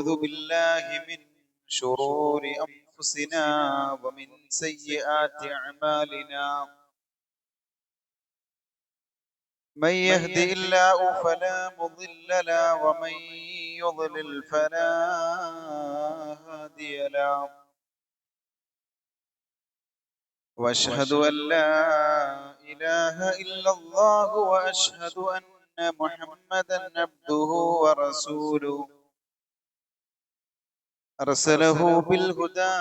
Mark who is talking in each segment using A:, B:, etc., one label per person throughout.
A: ونعوذ بالله من شرور أنفسنا ومن سيئات أعمالنا. من يهده الله فلا مضل له ومن يضلل فلا هادي له. وأشهد أن لا إله إلا الله وأشهد أن محمدا عبده ورسوله أرسله بالهدى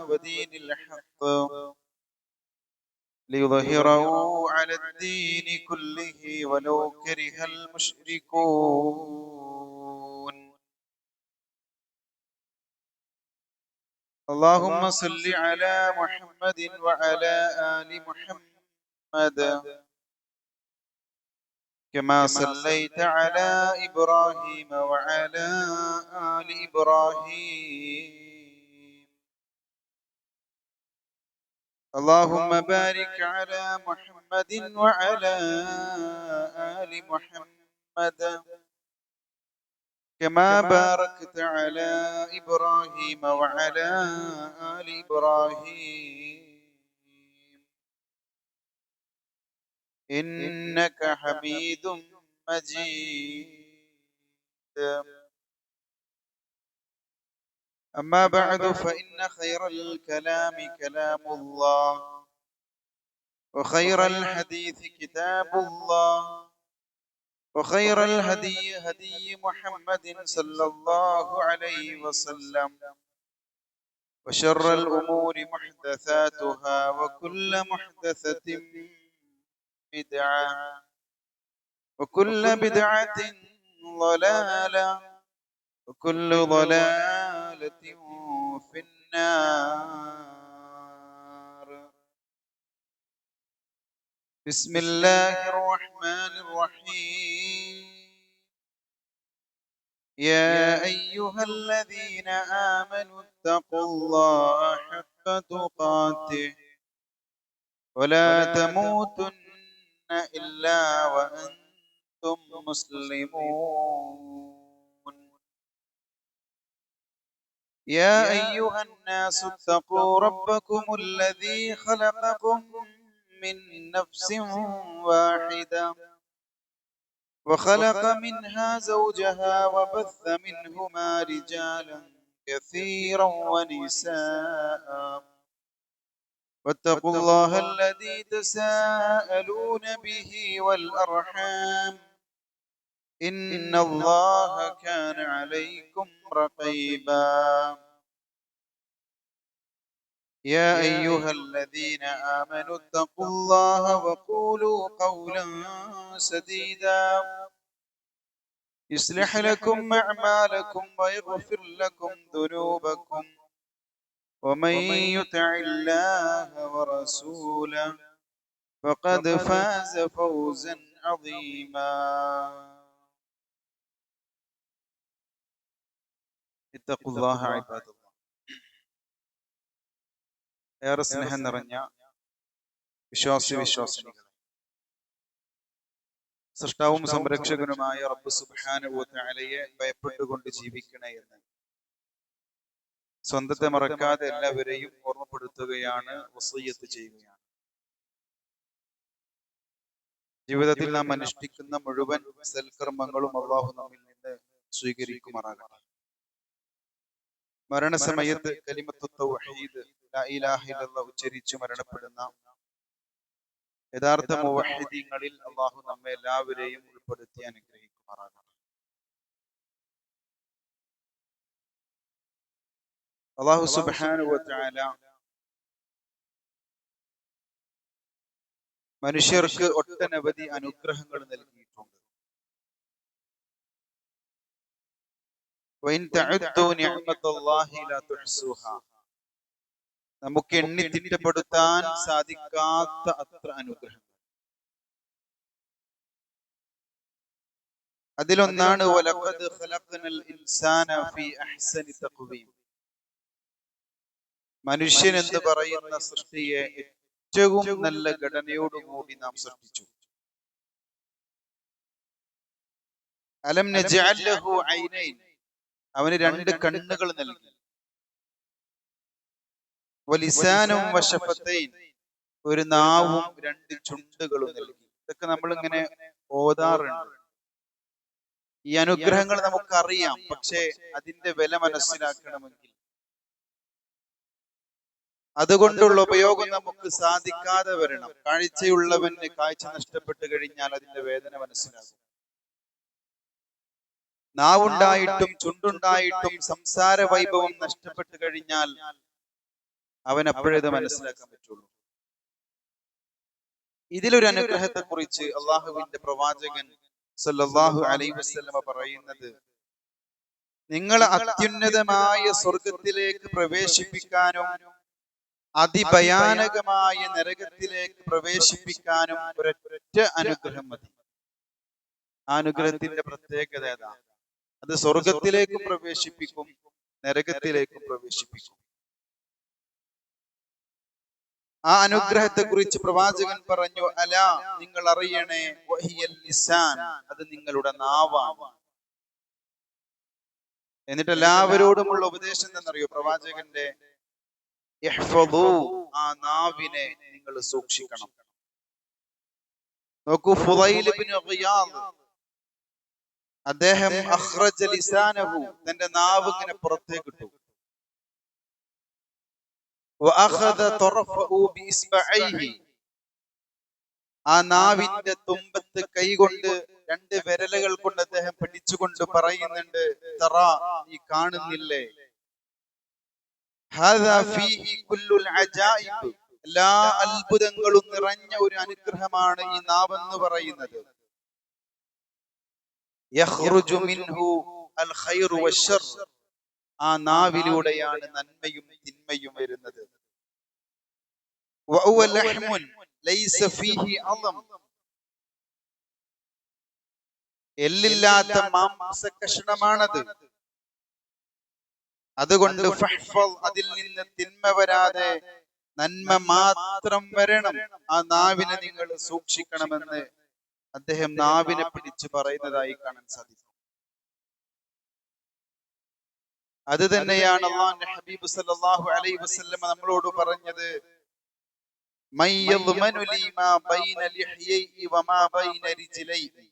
A: ودين الحق ليظهره على الدين كله ولو كره المشركون. اللهم صل على محمد وعلى آل محمد كما صليت على إبراهيم وعلى آل إبراهيم. اللهم بارك على محمد وعلى آل محمد كما باركت على إبراهيم وعلى آل إبراهيم إنك حميد مجيد. أما بعد فإن خير الكلام كلام الله وخير الحديث كتاب الله وخير الهدي هدي محمد صلى الله عليه وسلم وشر الأمور محدثاتها وكل محدثة بدعة وكل بدعة ضلالة وكل ضلالة في النار. بسم الله الرحمن الرحيم. يا أيها الذين آمنوا اتقوا الله حق تقاته ولا تموتن إلا وأنتم مسلمون. يا أيها الناس اتقوا ربكم الذي خلقكم من نفس واحدة وخلق منها زوجها وبث منهما رجالا كثيرا ونساء واتقوا الله الذي تساءلون به والأرحام إن الله كان عليكم رقيبا. يا أيها الذين آمنوا اتقوا الله وقولوا قولا سديدا يصلح لكم أعمالكم ويغفر لكم ذنوبكم ومن يطع الله ورسوله فقد فاز فوزا عظيما. اتقوا الله عباد الله. ഏറെ സ്നേഹം നിറഞ്ഞ വിശ്വാസിനികളെ, സൃഷ്ടാവും സംരക്ഷകനുമായ റബ്ബ് സുബ്ഹാനഹു വ തആലയെ ഭയപ്പെട്ടുകൊണ്ട് ജീവിക്കണേ എന്ന് സ്വന്തത്തെ മറക്കാതെ എല്ലാവരെയും ഓർമ്മപ്പെടുത്തുകയാണ്, വസിയ്യത്ത് ചെയ്യുകയാണ്. ജീവിതത്തിൽ നാം അനുഷ്ഠിക്കുന്ന മുഴുവൻ സൽക്കർമ്മങ്ങളും അല്ലാഹു നമ്മിൽ നിന്ന് സ്വീകരിക്കുമാറാകട്ടെ. മരണസമയത്ത് കലിമത്തു തൗഹീദ് ലാ ഇലാഹ ഇല്ലല്ലാഹ് ഉച്ചരിച്ചു മരണപ്പെടുന്ന യഥാർത്ഥ മുവഹ്ഹിദീങ്ങളിൽ അല്ലാഹു നമ്മെ എല്ലാവരെയും ഉൾപ്പെടുത്തി അനുഗ്രഹിക്കുമാറാകട്ടെ. അല്ലാഹു സുബ്ഹാനഹു വ തആല മനുഷ്യർക്ക് ഒട്ടനവധി അനുഗ്രഹങ്ങൾ നൽകിയിട്ടുണ്ട്. വഇൻ തഅദ്ദു നിഅമത്തല്ലാഹി ലാ തുഹ്സുഹാ, നമുക്ക് എണ്ണി തിട്ടപ്പെടുത്താൻ സാധിക്കാത്ത അത്ര അനുഗ്രഹം. അതിലൊന്നാണ് വലഖദ് ഖലഖനൽ ഇൻസാന ഫീ അഹ്സനി തഖ്വീം. മനുഷ്യൻ എന്ന് പറയുന്ന സൃഷ്ടിയെ ഏറ്റവും നല്ല ഘടനയോടുകൂടി നാം സൃഷ്ടിച്ചു. അലം നജ്അൽ ലഹു ഐനൈൻ, അവന് 2 കണ്ണുകൾ നൽകി. വലിസാനും വശഫത്തൈൻ, ഒരു നാവും 2 ചുണ്ടുകളും നൽകി. ഇതൊക്കെ നമ്മൾ ഇങ്ങനെ ഓതാറുണ്ട്. ഈ അനുഗ്രഹങ്ങൾ നമുക്കറിയാം. പക്ഷേ അതിന്റെ വില മനസ്സിലാക്കണമെങ്കിൽ അതുകൊണ്ടുള്ള ഉപയോഗം നമുക്ക് സാധിക്കാതെ വരണം. കാഴ്ചയുള്ളവന് കാഴ്ച നഷ്ടപ്പെട്ടു കഴിഞ്ഞാൽ അതിന്റെ വേദന മനസ്സിലാകും. നാവുണ്ടായിട്ടും ചുണ്ടുണ്ടായിട്ടും സംസാര വൈഭവം നഷ്ടപ്പെട്ടു കഴിഞ്ഞാൽ അവൻ അപ്പോഴേ ഇത് മനസ്സിലാക്കാൻ പറ്റുള്ളൂ. ഇതിലൊരു അനുഗ്രഹത്തെ കുറിച്ച് അള്ളാഹുവിന്റെ പ്രവാചകൻ സല്ലല്ലാഹു അലൈഹി വസല്ലമ പറയുന്നത്, നിങ്ങൾ അത്യുന്നതമായ സ്വർഗത്തിലേക്ക് പ്രവേശിപ്പിക്കാനും അതിഭയാനകമായ നരകത്തിലേക്ക് പ്രവേശിപ്പിക്കാനും ഒരൊറ്റ അനുഗ്രഹം മതി. ആ അനുഗ്രഹത്തിന്റെ പ്രത്യേകത ഏതാണ്? അത് സ്വർഗത്തിലേക്കും പ്രവേശിപ്പിക്കും, നരകത്തിലേക്കും പ്രവേശിപ്പിക്കും. ആ അനുഗ്രഹത്തെ കുറിച്ച് പ്രവാചകൻ പറഞ്ഞു, അലാ, നിങ്ങൾ അറിയണേ, വഹിയൽ ലിസാൻ, അത് നിങ്ങളുടെ നാവാണ്. എന്നിട്ട് എല്ലാവരോടുമുള്ള ഉപദേശം എന്നറിയോ പ്രവാചകന്റെ? ഇഹ്ഫദൂ, ആ നാവിനെ നിങ്ങൾ സൂക്ഷിക്കണം. നോക്കൂ, ഫുളൈൽ ഇബ്നു ഗിയാദ് അദ്ദേഹം അഖ്റജ ലിസാനഹു, തന്റെ നാവ് ഇങ്ങനെ പുറത്തേക്ക് ഇട്ടു. വഅഖദ തറഫഹു ബിഇസ്ബഅൈഹി, ആ നാവിന്റെ തുമ്പത്ത് കൈകൊണ്ട് 2 വിരലുകൾ കൊണ്ട് അദ്ദേഹം പിടിച്ചുകൊണ്ട് പറയുന്നുണ്ട്, തറാ, നീ കാണുന്നില്ലേ, ഹാദാ ഫീഹി കുല്ലുൽ അജായിബ്, എല്ലാ അത്ഭുതങ്ങളും നിറഞ്ഞ ഒരു അനുഗ്രഹമാണ് ഈ നാവെന്ന് പറയുന്നത്. യഖ്റുജു മിൻഹു അൽ ഖൈറു വശർ, ആ നാവിലൂടെയാണ് നന്മയും തിന്മയും വരുന്നത്. വഹുവ ലഹ്മുൻ ലൈസ ഫീഹി അളം, എല്ലില്ലാത്ത മാംസ കഷണമാണത്. അതുകൊണ്ട് ഫഹ്ഫദ്, അതിൽ നിന്ന് തിന്മ വരാതെ നന്മ മാത്രം വരണം, ആ നാവിനെ നിങ്ങൾ സൂക്ഷിക്കണമെന്ന് അദ്ദേഹം നാവിനെ പിടിച്ച് പറയുന്നതായി കാണാൻ സാധിക്കും. അത് തന്നെയാണ് അല്ലാഹുവിന്റെ ഹബീബ് സല്ലല്ലാഹു അലൈഹി വസല്ലം നമ്മളോട് പറഞ്ഞത്, മയ്യദ്മനു ലി മാ ബൈന ലിഹ്യൈഹി വമാ ബൈന റിജ്ലൈഹി,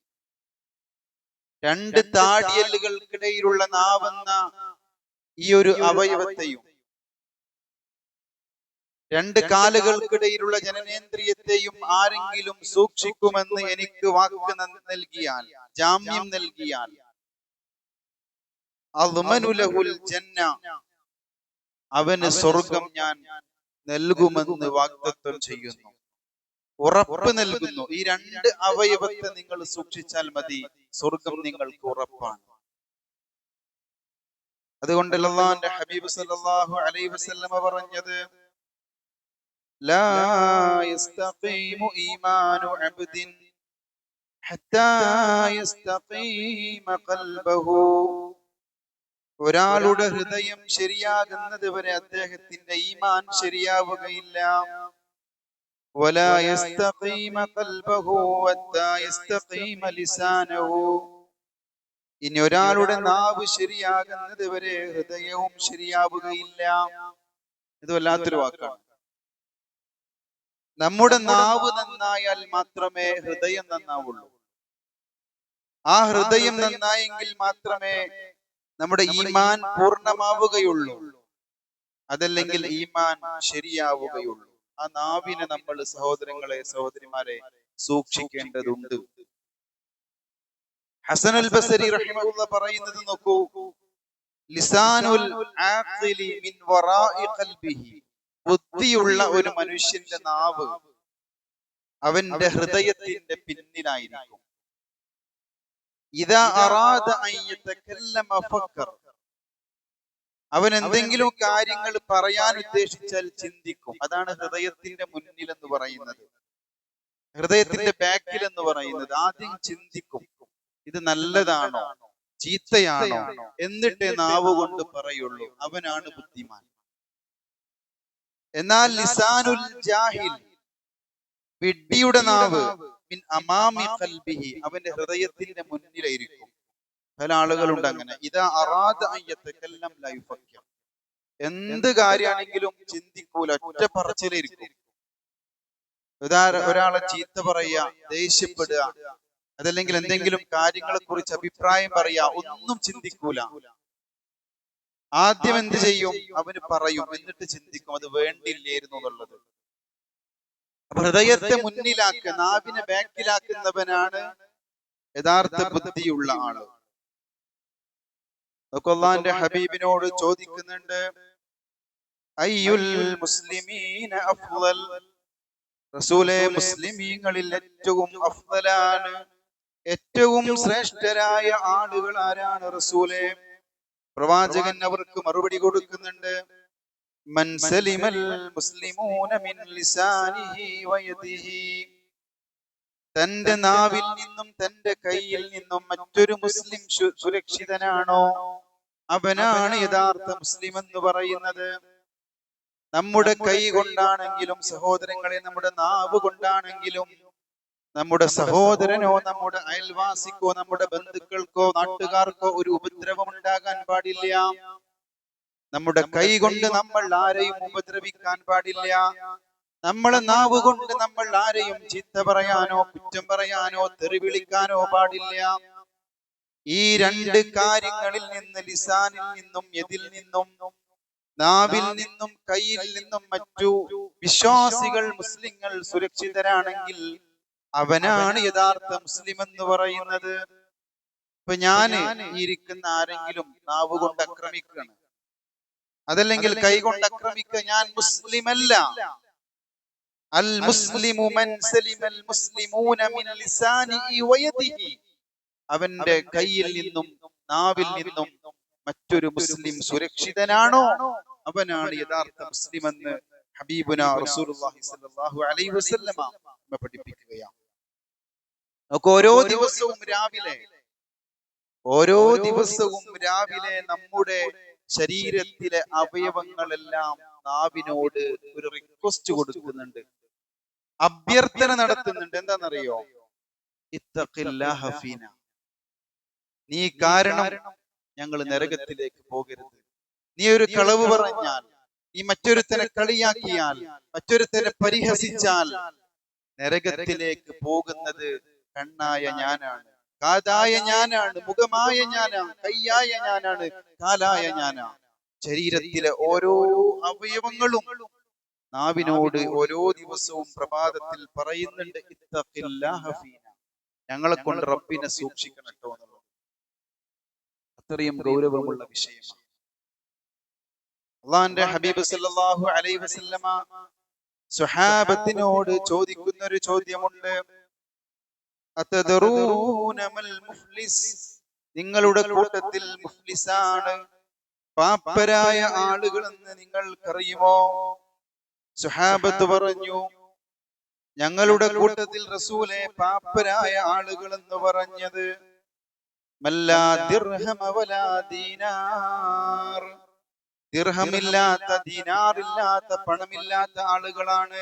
A: 2 താടിയെല്ലുകൾക്കിടയിലുള്ള നാവെന്ന ഈ ഒരു അവയവത്തെയും 2 കാലുകൾക്കിടയിലുള്ള ജനനേന്ദ്രിയത്തെയും ആരെങ്കിലും സൂക്ഷിക്കുമെന്ന് എനിക്ക് വാക്ക് നൽകിയാൽ, ജാമ്യം നൽകിയാൽ, അദ്മനു ലഹുൽ ജന്ന, അവന് സ്വർഗം ഞാൻ നൽകുമെന്ന് വാഗ്ദത്തം ചെയ്യുന്നു, ഉറപ്പ് നൽകുന്നു. ഈ 2 അവയവത്തെ നിങ്ങൾ സൂക്ഷിച്ചാൽ മതി, സ്വർഗം നിങ്ങൾക്ക് ഉറപ്പാണ്. അതുകൊണ്ട് അല്ലാഹുവിന്റെ ഹബീബ് സല്ലല്ലാഹു അലൈഹി വസല്ലം പറഞ്ഞത്, ലാ യസ്തഖീമു ഈമാനു അബ്ദിൻ ഹത്താ യസ്തഖീമ ഖൽബഹു, ഒരാളുടെ ഹൃദയം ശരിയാകുന്നത് വരെ അദ്ദേഹത്തിന്റെ ഈമാൻ ശരിയാവുകയില്ല. വലാ യസ്തഖീമ ഖൽബഹു ഹത്താ യസ്തഖീമ ലിസാനഹു, ഇനി ഒരാളുടെ നാവ് ശരിയാകുന്നത് വരെ ഹൃദയവും ശരിയാവുകയില്ല. ഇത് വല്ലാത്തൊരു വാക്കാണ്. നമ്മുടെ നാവ് നന്നായാൽ മാത്രമേ ഹൃദയം നന്നാവുള്ളൂ. ആ ഹൃദയം നന്നായെങ്കിൽ മാത്രമേ നമ്മുടെ ഈമാൻ പൂർണ്ണമാവുകയുള്ളൂ. അതല്ലെങ്കിൽ ഈമാൻ ശരിയാവുകയുള്ളൂ. ആ നാവിനെ നമ്മൾ സഹോദരങ്ങളെ, സഹോദരിമാരെ, സൂക്ഷിക്കേണ്ടതുണ്ട്. ഹസനുൽ ബസരി റഹിമഹുല്ലാഹ് പറയുന്നത് നോക്കൂ, ലിസാനുൽ ആഖിലി മിൻ വറാഇ ഖൽബിഹി, ബുദ്ധിയുള്ള ഒരു മനുഷ്യന്റെ നാവ് അവന്റെ ഹൃദയത്തിന്റെ പിന്നിലായിരിക്കും. ഇദാ അറാദ അൻ യതകല്ലമ ഫക്കർ, അവൻ എന്തെങ്കിലും കാര്യങ്ങൾ പറയാൻ ഉദ്ദേശിച്ചാൽ ചിന്തിക്കും. അതാണ് ഹൃദയത്തിന്റെ മുന്നിൽ എന്ന് പറയുന്നത്. ഹൃദയത്തിന്റെ ബാക്കിൽ എന്ന് പറയുന്നത് ആദ്യം ചിന്തിക്കും, ഇത് നല്ലതാണോ ചീത്തയാണോ, എന്നിട്ടേ നാവ് കൊണ്ട് പറയുള്ളൂ. അവനാണ് ബുദ്ധിമാൻ. എന്നാൽ ലിസാനുൽ ജാഹിൽ, വിഡ്ഢിയുടെ നാവ്, മിൻ അമാമി ഖൽബിഹി, അവന്റെ ഹൃദയത്തിന്റെ മുന്നിലായിരിക്കും. പല ആളുകളുണ്ട് അങ്ങനെ. ഇതാ അറാദ അയ്യത്തക്കല്ലം ലാ യുഫക്കിർ. എന്ത് കാര്യമാണെങ്കിലും ചിന്തിക്കൂല, ഒറ്റ പറച്ചിലിരിക്കും. ഒരാളെ ചീത്ത പറയുക, ദേഷ്യപ്പെടുക, അതല്ലെങ്കിൽ എന്തെങ്കിലും കാര്യങ്ങളെ കുറിച്ച് അഭിപ്രായം പറയുക, ഒന്നും ചിന്തിക്കൂല. ആദ്യം എന്ത് ചെയ്യും? അവന് പറയും, എന്നിട്ട് ചിന്തിക്കും അത് വേണ്ടില്ലായിരുന്നു എന്നുള്ളത്. ഹൃദയത്തെ മുന്നിലാക്കുക, നാവിനെ ബാക്കിലാക്കുന്നവനാണ് യഥാർത്ഥ ബുദ്ധിയുള്ള ആള്. അല്ലാഹുവിന്റെ ഹബീബിനോട് ചോദിക്കുന്നുണ്ട്, അയ്യുൽ മുസ്ലിമീന അഫ്ളൽ, റസൂലേ മുസ്ലിമീങ്ങളിൽ ഏറ്റവും അഫ്ളലാണ്, ഏറ്റവും ശ്രേഷ്ഠരായ ആളുകൾ ആരാണ് റസൂലേ? പ്രവാചകൻ അവർക്ക് മറുപടി കൊടുക്കുന്നുണ്ട്, മൻ സലിമൽ മുസ്ലിമൂന മിൻ ലിസാനിഹി വയദിഹി, തന്റെ നാവിൽ നിന്നും തന്റെ കയ്യിൽ നിന്നും മറ്റൊരു മുസ്ലിം സുരക്ഷിതനാണോ അവനാണ് യഥാർത്ഥ മുസ്ലിം എന്ന് പറയുന്നത്. നമ്മുടെ കൈ കൊണ്ടാണെങ്കിലും സഹോദരങ്ങളെ, നമ്മുടെ നാവ് കൊണ്ടാണെങ്കിലും നമ്മുടെ സഹോദരനോ നമ്മുടെ അയൽവാസിക്കോ നമ്മുടെ ബന്ധുക്കൾക്കോ നാട്ടുകാർക്കോ ഒരു ഉപദ്രവം ഉണ്ടാകാൻ പാടില്ല. നമ്മുടെ കൈ കൊണ്ട് നമ്മൾ ആരെയും ഉപദ്രവിക്കാൻ പാടില്ല. നമ്മളെ നാവ് കൊണ്ട് നമ്മൾ ആരെയും ചീത്ത പറയാനോ കുറ്റം പറയാനോ തെറി വിളിക്കാനോ പാടില്ല. ഈ രണ്ട് കാര്യങ്ങളിൽ നിന്ന്, ലിസാനിൽ നിന്നും യദിൽ നിന്നും, നാവിൽ നിന്നും കയ്യിൽ നിന്നും മറ്റു വിശ്വാസികൾ മുസ്ലിങ്ങൾ സുരക്ഷിതരാണെങ്കിൽ അവനാണ് യഥാർത്ഥ മുസ്ലിം എന്ന് പറയുന്നത്. ഇപ്പൊ ഞാന് ഇരിക്കുന്ന ആരെങ്കിലും നാവ് കൊണ്ട് ആക്രമിക്കുകയാണ്, അതല്ലെങ്കിൽ കൈ കൊണ്ട് ആക്രമിക്കുക, ഞാൻ മുസ്ലിമല്ല. അൽ മുസ്ലിമു മൻ സലിമൽ മുസ്ലിമൂന മിൻ ലിസാനിഹി വയദിഹി, അവന്റെ കയ്യിൽ നിന്നും നാവിൽ നിന്നും മറ്റൊരു മുസ്ലിം സുരക്ഷിതനാണോ അവനാണ് യഥാർത്ഥ മുസ്ലിം എന്ന് ഹബീബുനാ റസൂലുള്ളാഹി സ്വല്ലല്ലാഹു അലൈഹി വസല്ലമ നമ്മെ പഠിപ്പിക്കുകയാണ്. നമുക്ക് ഓരോ ദിവസവും രാവിലെ നമ്മുടെ ശരീരത്തിലെ അവയവങ്ങളെല്ലാം നാവിനോട് ഒരു റിക്വസ്റ്റ് കൊടുക്കുന്നുണ്ട്, അഭ്യർത്ഥന നടത്തുന്നുണ്ട്. എന്താണെന്നറിയോ? ഇത്തഖില്ലാഹ ഫീന, നീ കാരണം ഞങ്ങൾ നരകത്തിലേക്ക് പോകരുത്. നീ ഒരു കളവ് പറഞ്ഞാൽ, നീ മറ്റൊരുത്തനെ കളിയാക്കിയാൽ, മറ്റൊരുത്തനെ പരിഹസിച്ചാൽ നരകത്തിലേക്ക് പോകുന്നത് കണ്ണായ ഞാനാണ്, കാതായ ഞാനാണ്, മുഖമായ ഞാനാണ്, കയ്യായ ഞാനാണ്, കാലായ ഞാനാണ്. ശരീരത്തിലെ ഓരോ അവയവങ്ങളും നാവിനോട് ഓരോ ദിവസവും പ്രഭാതത്തിൽ പറയുന്നുണ്ട്, ഇത്തഖില്ലാഹ ഫീന, ഞങ്ങളെ കൊണ്ട് റബ്ബിനെ സൂക്ഷിക്കണം കേട്ടോ എന്നുള്ളത്. അത്രയും ഗൗരവമുള്ള വിഷയമാണ്. അല്ലാഹുവിന്റെ ഹബീബ് സല്ലല്ലാഹു അലൈഹി വസല്ലമ സ്വഹാബത്തിനോട് ചോദിക്കുന്ന ഒരു ചോദ്യമുണ്ട്, അതദറൂന മൽ മുഫ്ലിസ്, നിങ്ങളുടെ കൂട്ടത്തിൽ മുഫ്ലിസാണ്, പാപ്പരായ ആളുകളെന്ന് നിങ്ങൾക്കറിയുമോ? സ്വഹാബത്ത് പറഞ്ഞു, ഞങ്ങളുടെ കൂട്ടത്തിൽ റസൂലേ പാപ്പരായ ആളുകൾ എന്ന് പറഞ്ഞത് മല്ലാ ദിർഹമ വലാ ദീനാർ, ദിർഹമില്ലാത്ത ദീനാറില്ലാത്ത പണമില്ലാത്ത ആളുകളാണ്.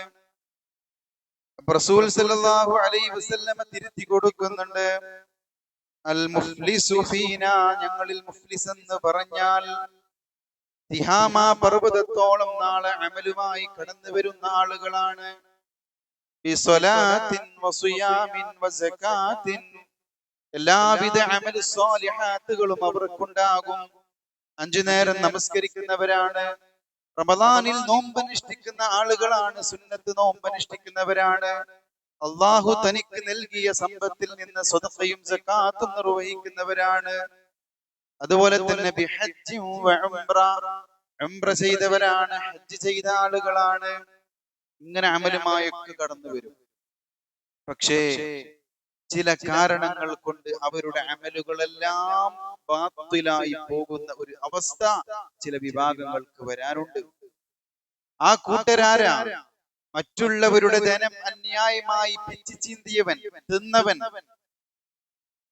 A: റസൂൽ സല്ലല്ലാഹു അലൈഹി വസല്ലമ തിരുത്തി കൊടുക്കുന്നുണ്ട്, അൽ മുഫ്ലിസു ഫീനാ, ഞങ്ങളിൽ മുഫ്ലിസ് എന്ന് പറഞ്ഞാൽ തിഹാമ പർവ്വതത്തോളം നാളെ അമലുമായി കടന്നു വരുന്ന ആളുകളാണ്. ബിസ്വലാത്തിൻ വസിയാമിൻ വസകാത്തിൻ, എല്ലാവിധ അമൽ സ്വാലിഹാത്തുകളും അവർക്കുണ്ടാകും. 5 നേരം നമസ്കരിക്കുന്നവരാണ്, റമദാനിൽ നോമ്പനുഷ്ഠിക്കുന്ന ആളുകളാണ്, സുന്നത്ത് നോമ്പനുഷ്ഠിക്കുന്നവരാണ്, അള്ളാഹു തനിക്ക് നൽകിയ സമ്പത്തിൽ നിന്ന് സ്വതഖയും സകാത്തും നിർവഹിക്കുന്നവരാണ്. അതുപോലെ തന്നെ ബിഹജ്ജിൻ വഉംറ, ഉംറ ചെയ്തവരാണ്, ഹജ്ജ് ചെയ്ത ആളുകളാണ്. ഇങ്ങനെ അമലുമായൊക്കെ കടന്നു വരും. പക്ഷേ ചില കാരണങ്ങൾ കൊണ്ട് അവരുടെ അമലുകളെല്ലാം ബാത്തിലായി പോകുന്ന ഒരു അവസ്ഥ ചില വിഭാഗങ്ങൾക്ക് വരാനുണ്ട്. ആ കൂട്ടരാരാ? മറ്റുള്ളവരുടെ ധനം അന്യായമായി പിച്ചു ചീന്തിയവൻ, തിന്നവൻ,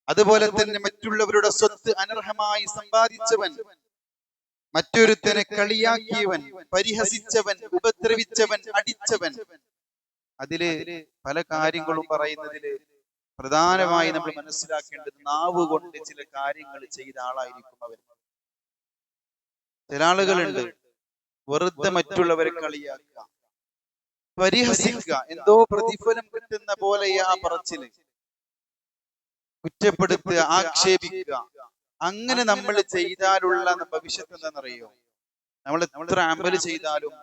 A: അതുപോലെ തന്നെ മറ്റുള്ളവരുടെ സ്വത്ത് അനർഹമായി സമ്പാദിച്ചവൻ, മറ്റൊരുത്തനെ കളിയാക്കിയവൻ, പരിഹസിച്ചവൻ, ഉപദ്രവിച്ചവൻ, അടിച്ചവൻ. അതില് പല കാര്യങ്ങളും പറയുന്നതില് പ്രധാനമായി നമ്മൾ മനസ്സിലാക്കേണ്ടത് നാവ് കൊണ്ട് ചില കാര്യങ്ങൾ ചെയ്ത ആളായിരിക്കും അവർ. ചില ആളുകളുണ്ട് വെറുതെ മറ്റുള്ളവരെ കളിയാക്കുക, പരിഹസിക്കുക, എന്തോ പ്രതിഫലം കിട്ടുന്ന പോലെ ആ പറച്ചില്, കുറ്റപ്പെടുത്തുക, ആക്ഷേപിക്കുക. അങ്ങനെ നമ്മൾ ചെയ്താലുള്ള ഭവിഷ്യത്ത് എന്താണെന്നറിയോ? നമ്മൾ എത്ര അമല് ചെയ്താലും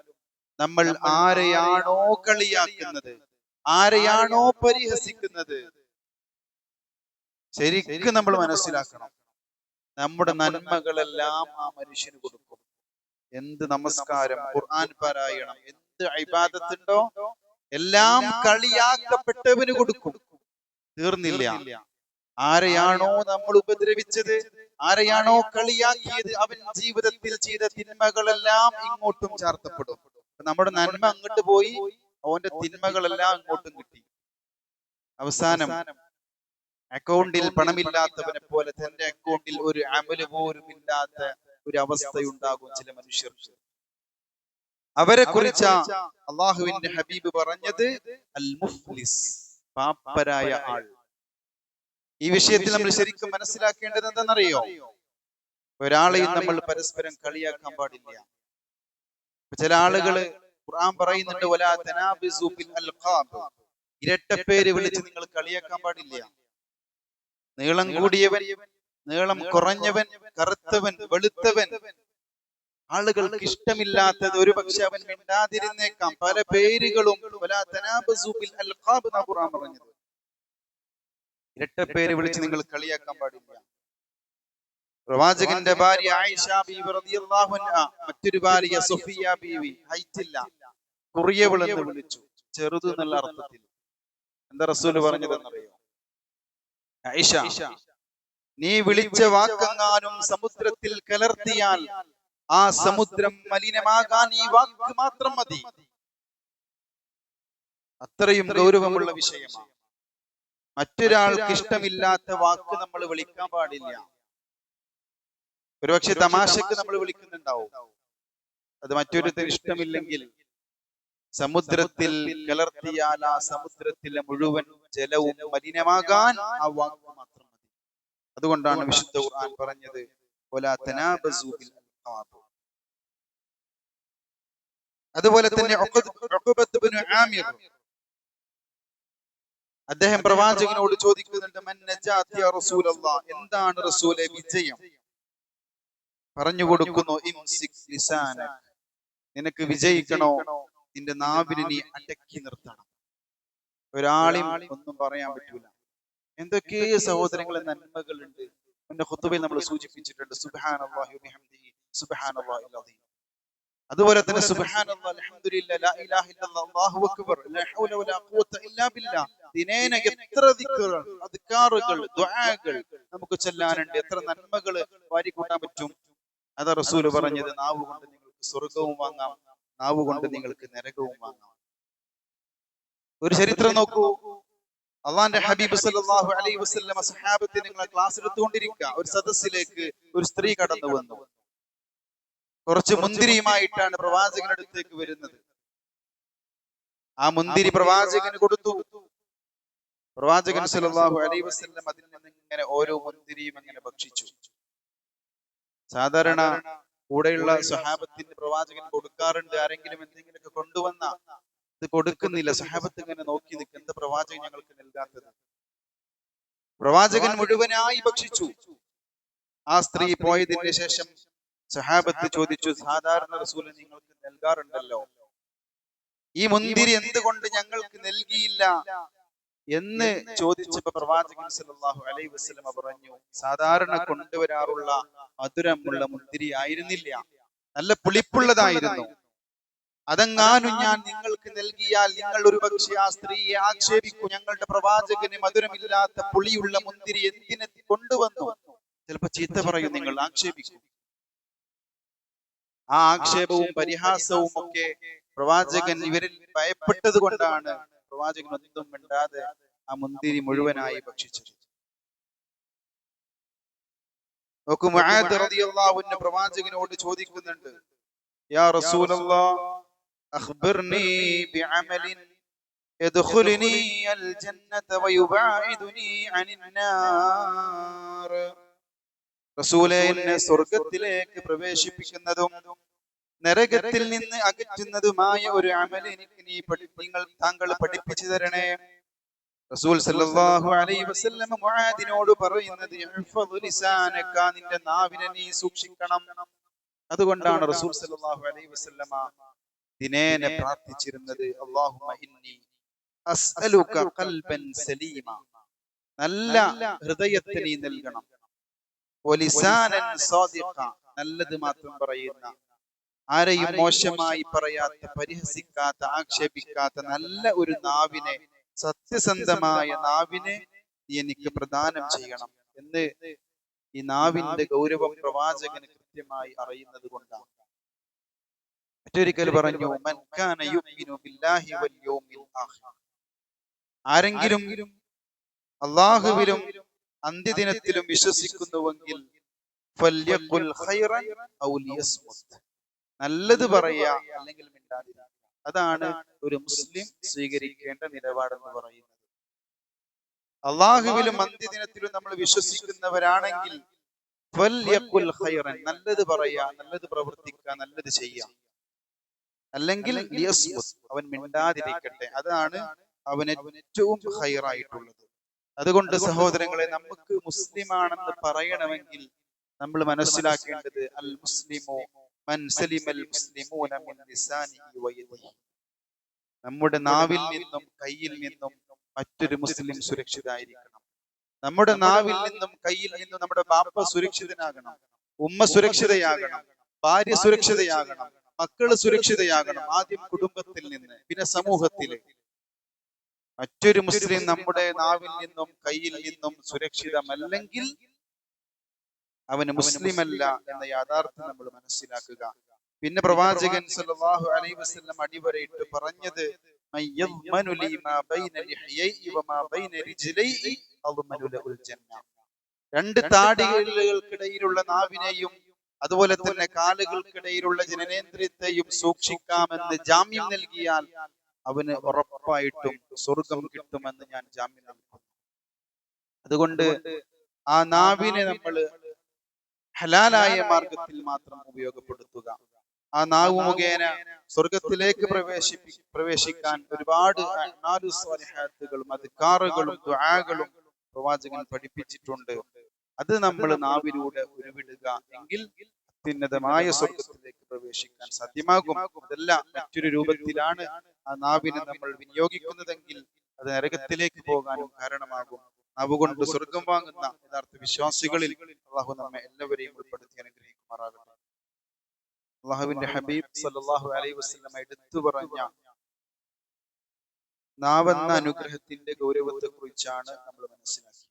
A: നമ്മൾ ആരെയാണോ കളിയാക്കുന്നത്, ആരെയാണോ പരിഹസിക്കുന്നത്, ശരിക്കും നമ്മൾ മനസ്സിലാക്കണം, നമ്മുടെ നന്മകളെല്ലാം ആ മനുഷ്യന് കൊടുക്കും. എന്ത് നമസ്കാരം, ഖുർആൻ പാരായണം, എന്ത് ഇബാദത്തുണ്ടോ എല്ലാം കളിയാക്കപ്പെട്ടവന് കൊടുക്കും. തീർന്നില്ല. ആരെയാണോ നമ്മൾ ഉപദ്രവിച്ചത്, ആരെയാണോ കളിയാക്കിയത്, അവൻ ജീവിതത്തിൽ ചെയ്ത തിന്മകളെല്ലാം ഇങ്ങോട്ടും ചാർത്തപ്പെടും. നമ്മുടെ നന്മ അങ്ങോട്ട് പോയി, അവന്റെ തിന്മകളെല്ലാം അങ്ങോട്ടും കിട്ടി. അവസാനം അക്കൗണ്ടിൽ പണമില്ലാത്തവനെ പോലെ തന്റെ അക്കൗണ്ടിൽ ഒരു അമല് പോലും ഇല്ലാത്ത ഒരു അവസ്ഥയുണ്ടാകും ചില മനുഷ്യർക്ക്. അവരെ കുറിച്ച അള്ളാഹുവിന്റെ ഹബീബ് പറഞ്ഞത് അൽ മുഫ്ലിസ്, പാപ്പരായ ആൾ. ഈ വിഷയത്തിൽ നമ്മൾ ശരിക്കും മനസ്സിലാക്കേണ്ടത് എന്താണെന്നറിയോ? ഒരാളെയും നമ്മൾ പരസ്പരം കളിയാക്കാൻ പാടില്ല. ചില ആളുകള് ഖുർആൻ പറയുന്നുണ്ട്, വലാ തനാബിസു ബിൽ അൽഖാബ്, ഇരട്ടപ്പേര് വിളിച്ച് നിങ്ങൾ കളിയാക്കാൻ പാടില്ല. നീളം കൂടിയവൻ, നീളം കുറഞ്ഞവൻ, കറുത്തവൻ, വെളുത്തവൻ, ആളുകൾക്ക് ഇഷ്ടമില്ലാത്തത് ഒരു പക്ഷെ അവൻ മിണ്ടാതിരുന്നേക്കാം. പല പേരുകളും വലാ തനാബിസു ബിൽ അൽഖാബ് എന്നാ ഖുർആൻ പറഞ്ഞത്. ഇരട്ടപ്പേര് വിളിച്ച് നിങ്ങൾ കളിയാക്കാൻ പാടില്ല. പ്രവാചകന്റെ ഭാര്യ ആയിഷ ബീവി റളിയല്ലാഹു അൻഹ, മറ്റൊരു ഭാര്യ സഫിയ ബീവി, ഹൈറ്റില്ല, കുറിയവളെന്ന് വിളിച്ചു, ചെറുത് എന്നുള്ള അർത്ഥത്തിൽ. എന്താ റസൂല് പറഞ്ഞതെന്നറിയോ? ആയിഷ, നീ വിളിച്ച വാക്കെങ്ങാനും സമുദ്രത്തിൽ കലർത്തിയാൽ ആ സമുദ്രം മലിനമാകാൻ ഈ വാക്ക് മാത്രം മതി. അത്രയും ഗൗരവമുള്ള വിഷയമാണ്. മറ്റൊരാൾക്ക് ഇഷ്ടമില്ലാത്ത വാക്ക് നമ്മൾ വിളിക്കാൻ പാടില്ല. ഒരുപക്ഷെ തമാശക്ക് നമ്മൾ വിളിക്കുന്നുണ്ടാവും, അത് മറ്റൊരുത്തിന് ഇഷ്ടമില്ലെങ്കിൽ സമുദ്രത്തിൽ കലർത്തിയാൽ ആ സമുദ്രത്തിലെ മുഴുവൻ ജലവും മലിനമാകാൻ ആ വാക്ക് മാത്രം മതി. അതുകൊണ്ടാണ് വിശുദ്ധ ഖുർആൻ പറഞ്ഞത് വലാ തനാബസു ബിൽ അൽഖാബ്. അതുപോലെ തന്നെ ഉഖബത്ത് ഇബ്നു ആമിർ, അദ്ദേഹം പ്രവാചകനോട് ചോദിക്കുന്നുണ്ട്, മൻ നജാത്ത് യാ റസൂലല്ലാഹ്, എന്താണ് റസൂലേ വിജയം? പറഞ്ഞു കൊടുക്കുന്നു, ഇംസിക് ലിസാനക്, നിനക്ക് വിജയിക്കണോ നിന്റെ നാവിനെ നീ അടക്കി നിർത്തണം. ഒരാളെയും ഒന്നും പറയാൻ പറ്റൂല. എന്തൊക്കെ സഹോദരങ്ങളെ നന്മകളുണ്ട്. എന്റെ ഖുതുബയിൽ നമ്മൾ സൂചിപ്പിച്ചിട്ടുണ്ട്, സുബ്ഹാനല്ലാഹി വബിഹംദിഹി സുബ്ഹാനല്ലാഹിൽ അസീം. അതുപോലെ തന്നെ സുബ്ഹാനല്ലാഹി അൽഹംദുലില്ലാഹി ലാ ഇലാഹ ഇല്ലല്ലാഹ് അല്ലാഹു അക്ബർ ലാ ഹൗല വലാ ഖുവത ഇല്ലാ ബില്ലാഹ്. ദിനേന എത്ര ദിക്റുകൾ, അദ്കാറുകൾ, ദുആകൾ നമുക്ക് ചൊല്ലാനുണ്ട്. എത്ര നന്മകൾ വാരിക്കൂട്ടാൻ പറ്റും. അതാ റസൂല് പറഞ്ഞത്, നാവ് കൊണ്ട് നിങ്ങൾക്ക് സ്വർഗവും വാങ്ങാം, നാവ് കൊണ്ട് നിങ്ങൾക്ക് നരകവും വാങ്ങാം. ഒരു ചരിത്രം നോക്കൂ. അള്ളാന്റെ ഹബീബ് സല്ലല്ലാഹു അലൈഹി വസല്ലം സഹാബത്തിന് നിങ്ങളെ ക്ലാസ് എടുത്തുകൊണ്ടിരിക്കുക. ഒരു സദസ്സിലേക്ക് ഒരു സ്ത്രീ കടന്നു വന്നു. കുറച്ച് മുന്തിരിയുമായിട്ടാണ് പ്രവാചകന്റെ അടുത്തേക്ക് വരുന്നത്. ആ മുന്തിരി പ്രവാചകന് കൊടുത്തു. പ്രവാചകൻ സല്ലല്ലാഹു അലൈഹി വസല്ലം അതിൽ നിന്ന് ഇങ്ങനെ ഓരോ മുന്തിരിയും ഇങ്ങനെ ഭക്ഷിച്ചു. സാധാരണ കൂടെയുള്ള സഹാബത്തിന് പ്രവാചകൻ കൊടുക്കാറുണ്ട്. ആരെങ്കിലും എന്തെങ്കിലുമൊക്കെ കൊണ്ടുവന്ന ഇത് കൊടുക്കുന്നില്ല. സഹാബത്ത് ഇങ്ങനെ നോക്കി നിൽക്കും, എന്താ പ്രവാചകൻ ഞങ്ങൾക്ക് നൽകാത്തത്? പ്രവാചകൻ മുഴുവനായി ഭക്ഷിച്ചു. ആ സ്ത്രീ പോയതിന് ശേഷം സഹാബത്ത് ചോദിച്ചു, സാധാരണ റസൂല് നിങ്ങൾക്ക് നൽകാറുണ്ടല്ലോ, ഈ മുന്തിരി എന്തുകൊണ്ട് ഞങ്ങൾക്ക് നൽകിയില്ല എന്ന് ചോദിച്ചപ്പോ പ്രവാചകൻ സല്ലല്ലാഹു അലൈഹി വസല്ലം പറഞ്ഞു, സാധാരണ കൊണ്ടുവരാറുള്ള മധുരമുള്ള മുന്തിരി ആയിരുന്നില്ല, നല്ല പുളിപ്പുള്ളതായിരുന്നു. അതെങ്ങാനും ഞാൻ നിങ്ങൾക്ക് നൽകിയാൽ നിങ്ങൾ ഒരു പക്ഷേ ആ സ്ത്രീയെ ആക്ഷേപിക്കും, ഞങ്ങളുടെ പ്രവാചകന് മധുരമില്ലാത്ത പുളിയുള്ള മുന്തിരി എന്തിനെ കൊണ്ടുവന്നു. ചിലപ്പോ ചീത്ത പറയും, നിങ്ങൾ ആക്ഷേപിക്കും. ആ ആക്ഷേപവും പരിഹാസവും ഒക്കെ പ്രവാചകൻ ഇവരിൽ ഭയപ്പെട്ടത് കൊണ്ടാണ് പ്രവാചകൻ ഒന്നും മിണ്ടാതെ ആ മുന്തിരി മുഴുവനായി ഭക്ഷിച്ചത്. നോക്കൂ, മുആദ് റളിയല്ലാഹു അൻഹു പ്രവാചകനോട് ചോദിക്കുന്നുണ്ട്, യാ റസൂലല്ലാഹ് അഖ്ബിർനി ബിഅമലിൻ യദ്ഖുലുനി അൽ ജന്നത വയുബാഇദുനി അനിൻ നാർ. റസൂലേ, എന്നെ സ്വർഗ്ഗത്തിലേക്ക് പ്രവേശിപ്പിക്കുന്നതും നരകത്തിൽ നിന്ന് അകറ്റുന്നതുമായ ഒരു അമൽ എനിക്ക് താങ്കൾ പഠിപ്പിച്ചു തരണേ. റസൂൽ സല്ലല്ലാഹു അലൈഹി വസല്ലം മുആദിനോട് പറയുന്നത്, ഇഹ്ഫദ് ലിസാനക, നിന്റെ നാവിനെ നീ സൂക്ഷിക്കണം. അതുകൊണ്ടാണ് റസൂൽ സല്ലല്ലാഹു അലൈഹി വസല്ലം ദിനേന പ്രാർത്ഥിച്ചിരുന്നത്, അല്ലാഹുമ്മ ഇന്നി അസ്അലുക ഖൽബൻ സലീമ, നല്ല ഹൃദയത്തെ നീ നൽകണം. വലിസാനൻ സാദിഖ, നല്ലത് മാത്രം പറയുന്ന, ആരെയും മോശമായി പറയാത്ത, പരിഹസിക്കാത്ത, ആക്ഷേപിക്കാത്ത നല്ല ഒരു നാവിനെ, സത്യസന്ധമായ നാവിനെ നീ എനിക്ക് പ്രദാനം ചെയ്യണം എന്ന് ഈ നാവിന്റെ ഗൗരവം പ്രവാചകന് കൃത്യമായി അറിയുന്നത് കൊണ്ടാണ്. മറ്റൊരിക്കൽ പറഞ്ഞു, മൻ കാന യുമിനു ബില്ലാഹി വൽ യൗമിൽ ആഖിർ, ആരെങ്കിലും അല്ലാഹുവിലും അന്ത്യദിനത്തിലും വിശ്വസിക്കുന്നുവെങ്കിൽ ഫല്യഖുൽ ഖൈറൻ ഔ ലിയസ്മുത്, നല്ലത് പറയാ അല്ലെങ്കിൽ മിണ്ടാതിരിക്കുക. അതാണ് ഒരു മുസ്ലിം സ്വീകരിക്കേണ്ട നിലപാടെന്ന് പറയുന്നത്. അള്ളാഹുവിലും അന്ത്യദിനത്തിലും നമ്മൾ വിശ്വസിക്കുന്നവരാണെങ്കിൽ ഫല്യഖുൽ ഖൈറൻ, നല്ലത് പറയാ, നല്ലത് പ്രവർത്തിക്കുക, നല്ലത് ചെയ്യാം. അല്ലെങ്കിൽ ലിയസ്മുത്, അവൻ മിണ്ടാതിരിക്കട്ടെ. അതാണ് അവന് ഏറ്റവും ഖൈറായിട്ടുള്ളത്. അതുകൊണ്ട് സഹോദരങ്ങളെ, നമുക്ക് മുസ്ലിമാണെന്ന് പറയണമെങ്കിൽ നമ്മൾ മനസ്സിലാക്കേണ്ടത് അൽ മുസ്ലിമു മൻ സലിമൽ മുസ്ലിമൂന മിൻ ലിസാനിഹി വയദിഹി, നമ്മുടെ നാവിൽ നിന്നും കയ്യിൽ നിന്നും മറ്റൊരു മുസ്ലിം സുരക്ഷിതരായിരിക്കണം. നമ്മുടെ നാവിൽ നിന്നും കയ്യിൽ നിന്നും നമ്മുടെ ബാപ്പ സുരക്ഷിതനാകണം, ഉമ്മ സുരക്ഷിതയാകണം, ഭാര്യ സുരക്ഷിതയാകണം, മക്കള് സുരക്ഷിതയാകണം. ആദ്യം കുടുംബത്തിൽ നിന്ന്, പിന്നെ സമൂഹത്തില്. മറ്റൊരു മുസ്ലിം നമ്മുടെ നാവിൽ നിന്നും കയ്യിൽ നിന്നും സുരക്ഷിതമല്ലെങ്കിൽ അവന് മുസ്ലിമല്ല എന്ന യാഥാർത്ഥ്യം നമ്മൾ മനസ്സിലാക്കുക. പിന്നെ പ്രവാചകൻ സല്ലല്ലാഹു അലൈഹി വസല്ലം അടിവരയിട്ട് പറഞ്ഞത്, മയ്യദ്മനു ലി മാ ബൈന ലിഹ്യൈ വമാ ബൈന റിജ്ലൈ അദ്മനു ലഹുൽ ജന്ന. രണ്ട് താടികൾക്കിടയിലുള്ള നാവിനെയും അതുപോലെ തന്നെ കാലുകൾക്കിടയിലുള്ള ജനനേന്ദ്രിയത്തെയും സൂക്ഷിക്കാമെന്ന് ജാമ്യം നൽകിയാൽ അവന് ഉറപ്പായിട്ടും സ്വർഗം കിട്ടുമെന്ന് ഞാൻ ജാമ്യം നൽകുന്നു. അതുകൊണ്ട് ആ നാവിനെ നമ്മൾ ഹലാലായ മാർഗത്തിൽ മാത്രം ഉപയോഗപ്പെടുത്തുക. ആ നാവ് മുഖേന സ്വർഗത്തിലേക്ക് പ്രവേശിക്കാൻ ഒരുപാട് സ്വാലിഹാത്തുകളും അദ്കാറുകളും ദുആകളും പ്രവാചകൻ പഠിപ്പിച്ചിട്ടുണ്ട്. അത് നമ്മൾ നാവിലൂടെ ഉരുവിടുക എങ്കിൽ അത്യുന്നതമായ സ്വർഗത്തിലേക്ക് പ്രവേശിക്കാൻ സാധ്യമാകും. അതല്ല മറ്റൊരു രൂപത്തിലാണ് ആ നാവിനെ നമ്മൾ വിനിയോഗിക്കുന്നതെങ്കിൽ അത് നരകത്തിലേക്ക് പോകാനും കാരണമാകും. നാവ് കൊണ്ട് സ്വർഗം വാങ്ങുന്ന യഥാർത്ഥ വിശ്വാസികളിൽ അള്ളാഹു നമ്മെ എല്ലാവരെയും ഉൾപ്പെടുത്തി അനുഗ്രഹിക്കുമാറാകട്ടെ. അള്ളാഹുവിന്റെ ഹബീബ് സല്ലല്ലാഹു അലൈഹി വസല്ലം എടുത്തു പറഞ്ഞ നാവെന്ന അനുഗ്രഹത്തിന്റെ ഗൗരവത്തെ കുറിച്ചാണ് നമ്മൾ മനസ്സിലാക്കിയത്.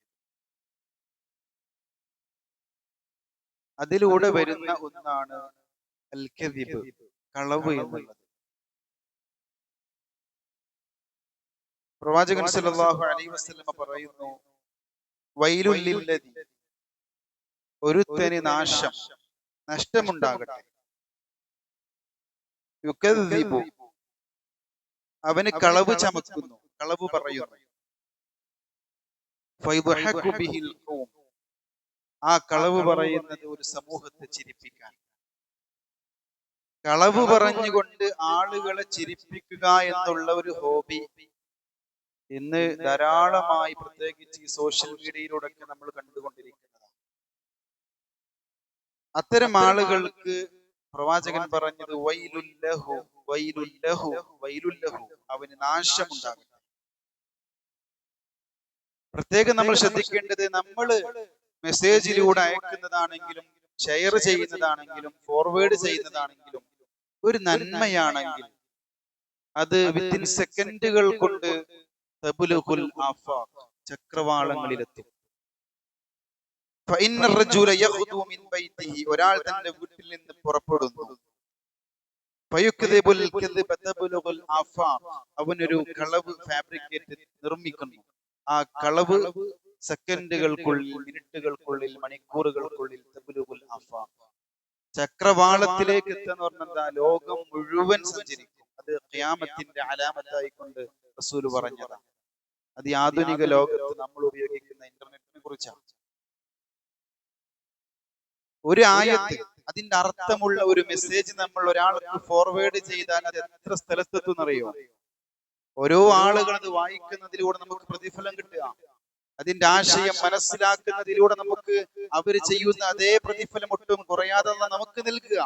A: അതിലൂടെ വരുന്ന ഒന്നാണ് അൽ കദിബ്, കളവ് എന്നുള്ളത്. പ്രവാചകൻ സല്ലല്ലാഹു അലൈഹി വസല്ലം പറയുന്നു, വൈലുൽ ലില്ലദി, ഒരുത്തന് നാശം, നഷ്ടമുണ്ടാകട്ടെ, യുകദ്ദിബു, അവന് കളവ് ചമക്കുന്നു, കളവ് പറയുന്നു, ഫയദ്ഹഖു ബിഹിൽ ഖൗം, ആ കളവ് പറയുന്നത് ഒരു സമൂഹത്തെ ചിരിപ്പിക്കാൻ. കളവ് പറഞ്ഞുകൊണ്ട് ആളുകളെ ചിരിപ്പിക്കുക എന്നുള്ള ഒരു ഹോബി ഇന്ന് ധാരാളമായി, പ്രത്യേകിച്ച് ഈ സോഷ്യൽ മീഡിയയിലൂടെയൊക്കെ നമ്മൾ കണ്ടുകൊണ്ടിരിക്കുന്നതാണ്. അത്തരം ആളുകൾക്ക് പ്രവാചകൻ പറഞ്ഞത് വൈലുല്ലഹു വൈലുല്ലഹു വൈലുല്ലഹു, അവന് നാശമുണ്ടാകട്ടെ. പ്രത്യേകം നമ്മൾ ശ്രദ്ധിക്കേണ്ടത്, നമ്മൾ മെസ്സേജിലൂടെ അയക്കുന്നതാണെങ്കിലും ഷെയർ ചെയ്യുന്നതാണെങ്കിലും ഫോർവേഡ് ചെയ്യുന്നതാണെങ്കിലും ഒരു നന്മയാണെങ്കിൽ അത് വിത്തിൻ സെക്കൻഡുകൾ കൊണ്ട് തബ്ലുഗുൽ ആഫാഖ്, ചക്രവാളങ്ങളിലെത്തും. ഫഇന്ന റജുല യഖ്ദു മിൻ ബൈതിഹി, ഒരാൾ തന്റെ വീട്ടിൽ നിന്ന് പുറപ്പെടുന്നു, ഫയുക്ദിബുൽ കദിബ തബ്ലുഗുൽ ആഫാഖ്, അവനൊരു കളവ് ഫാബ്രിക്കേറ്റ് നിർമ്മിക്കുന്നു. ആ കളവ് സെക്കൻഡുകൾക്കുള്ളിൽ, മിനിറ്റുകൾക്കുള്ളിൽ, മണിക്കൂറുകൾക്കുള്ളിൽ തബ്ലുഗുൽ ആഫാഖ്, ചക്രവാളത്തിലേക്ക് എത്തുന്ന പറഞ്ഞാൽ ലോകം മുഴുവൻ സഞ്ചരിക്കും. അത് ഖിയാമത്തിന്റെ അലാമത്തായിക്കൊണ്ട് റസൂല് പറഞ്ഞതാണ്. അത് ഈ ആധുനിക ലോകത്ത് നമ്മൾ ഉപയോഗിക്കുന്ന ഇന്റർനെറ്റിനെ കുറിച്ചാണ്. ഒരു ആയത്ത്, അതിന്റെ അർത്ഥമുള്ള ഒരു മെസ്സേജ് നമ്മൾ ഒരാൾക്ക് ഫോർവേഡ് ചെയ്താൽ അത് എത്ര സ്ഥലത്തെത്തുന്നറിയോ? ഓരോ ആളുകൾ അത് വായിക്കുന്നതിലൂടെ നമുക്ക് പ്രതിഫലം കിട്ടുക, അതിന്റെ ആശയം മനസ്സിലാക്കുന്നതിലൂടെ നമുക്ക് അവര് ചെയ്യുന്ന അതേ പ്രതിഫലം ഒട്ടും കുറയാതെ നമുക്ക് നൽകുക.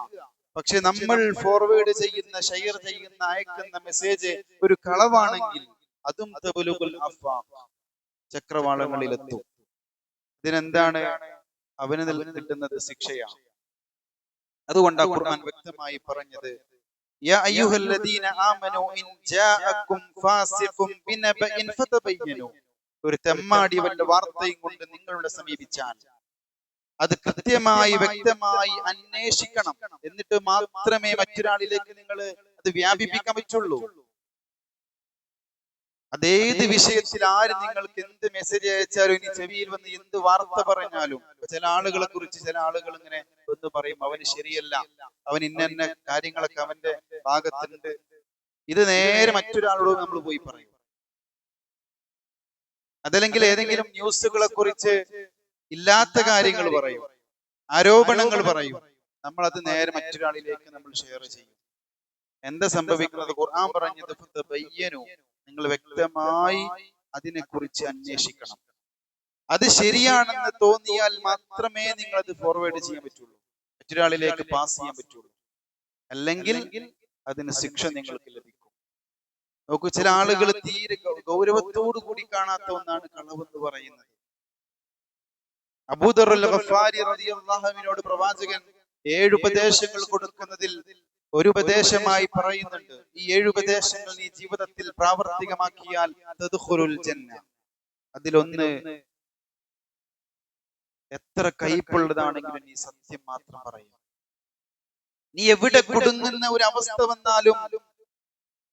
A: പക്ഷെ നമ്മൾ ഫോർവേഡ് ചെയ്യുന്ന, ഷെയർ ചെയ്യുന്ന, അയക്കുന്ന മെസ്സേജ് ഒരു കളവാണെങ്കിൽ അതും തബലുഗുൽ അഫ്വാഖ്, ചക്രവാളങ്ങളിലെത്തും. ഇതിനെന്താണ്? അവന് കിട്ടുന്നത് ശിക്ഷയാണ്. അതുകൊണ്ടാണ് ഖുർആൻ വ്യക്തമായി പറഞ്ഞത്, യാ അയ്യുഹല്ലദീന ആമനൂ ഇൻ ജാഅക്കും ഫാസിഖുൻ ബിനബഇൻ ഫതബയ്യനൂ. ഒരു തെമ്മാടി വല്ല വാർത്തയും കൊണ്ട് നിങ്ങളുടെ സമീപിച്ചാൽ അത് കൃത്യമായി വ്യക്തമായി അന്വേഷിക്കണം. എന്നിട്ട് മാത്രമേ മറ്റൊരാളിലേക്ക് നിങ്ങൾ അത് വ്യാപിപ്പിക്കാൻ പറ്റുള്ളൂ. അതേത് വിഷയത്തിൽ ആര് നിങ്ങൾക്ക് എന്ത് മെസ്സേജ് അയച്ചാലും, ഇനി ചെവിയിൽ വന്ന് എന്ത് വാർത്ത പറഞ്ഞാലും, ചില ആളുകളെ കുറിച്ച് ചില ആളുകൾ ഇങ്ങനെ ഒന്ന് പറയും, അവന് ശരിയല്ല, അവൻ ഇന്ന കാര്യങ്ങളൊക്കെ അവന്റെ ഭാഗത്തുണ്ട്. ഇത് നേരെ മറ്റൊരാളോട് നമ്മൾ പോയി പറയും. അതല്ലെങ്കിൽ ഏതെങ്കിലും ന്യൂസുകളെ കുറിച്ച് ഇല്ലാത്ത കാര്യങ്ങൾ പറയും, ആരോപണങ്ങൾ പറയും, നമ്മൾ അത് നേരെ മറ്റൊരാളിലേക്ക് നമ്മൾ ഷെയർ ചെയ്യും. എന്താ സംഭവിക്കുന്നത്? ഖുർആൻ പറഞ്ഞത് ഫതബയ്യനൂ, നിങ്ങൾ വ്യക്തമായി അതിനെക്കുറിച്ച് അന്വേഷിക്കണം. അത് ശരിയാണെന്ന് തോന്നിയാൽ മാത്രമേ നിങ്ങൾ അത് ഫോർവേഡ് ചെയ്യാൻ പറ്റുള്ളൂ, മറ്റൊരാളിലേക്ക് പാസ് ചെയ്യാൻ പറ്റുള്ളൂ. അല്ലെങ്കിൽ അതിന് ശിക്ഷ നിങ്ങൾക്ക് ലഭിക്കും. നോക്കൂ, ചില ആളുകൾ തീരെ ഗൗരവത്തോടു കൂടി കാണാത്ത ഒന്നാണ് കളവെന്ന് പറയുന്നത്. അബൂദർ അൽ ഗഫാരി റളിയല്ലാഹു അൻഹുവിനോട് പ്രവാചകൻ 7 ഉപദേശങ്ങൾ കൊടുക്കുന്നതിൽ ഒരു ഉപദേശമായി പറയുന്നുണ്ട്, ഈ 7 ഉപദേശങ്ങൾ നീ ജീവിതത്തിൽ പ്രാവർത്തികമാക്കിയാൽ തദ്ഖുലുൽ ജന്ന. അതിലൊന്ന്, എത്ര കയ്പുള്ളതാണെങ്കിലും നീ സത്യം മാത്രം പറയും. നീ എവിടെ കുടുങ്ങുന്ന ഒരു അവസ്ഥ വന്നാലും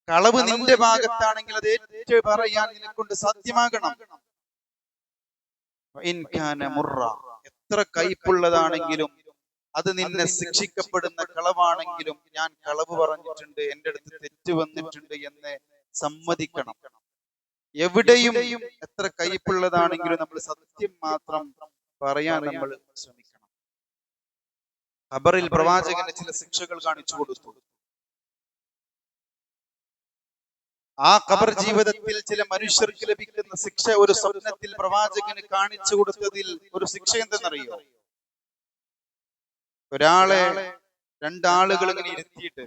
A: കളവ് നിന്റെ ഭാഗത്താണെങ്കിൽ അത് ഏറ്റു പറയാൻ നിനക്കൊണ്ട് സാധ്യമാകണം. എത്ര കയ്പുള്ളതാണെങ്കിലും, അത് നിന്നെ ശിക്ഷിക്കപ്പെടുന്ന കളവാണെങ്കിലും, ഞാൻ കളവ് പറഞ്ഞിട്ടുണ്ട്, എന്റെ അടുത്ത് തെറ്റ് വന്നിട്ടുണ്ട് എന്ന് സമ്മതിക്കണം. എവിടെയും എത്ര കയ്പുള്ളതാണെങ്കിലും നമ്മൾ സത്യം മാത്രം പറയാൻ നമ്മൾ ശ്രമിക്കണം. ഖബറിൽ പ്രവാചകന് ചില ശിക്ഷകൾ കാണിച്ചു കൊടുത്തു. ആ ഖബർ ജീവിതത്തിൽ ചില മനുഷ്യർക്ക് ലഭിക്കുന്ന ശിക്ഷ ഒരു സ്വപ്നത്തിൽ പ്രവാചകന് കാണിച്ചു കൊടുത്തതിൽ ഒരു ശിക്ഷ എന്തെന്നറിയോ? ഒരാളെ 2 ആളുകൾ ഇങ്ങനെ ഇരുത്തിയിട്ട്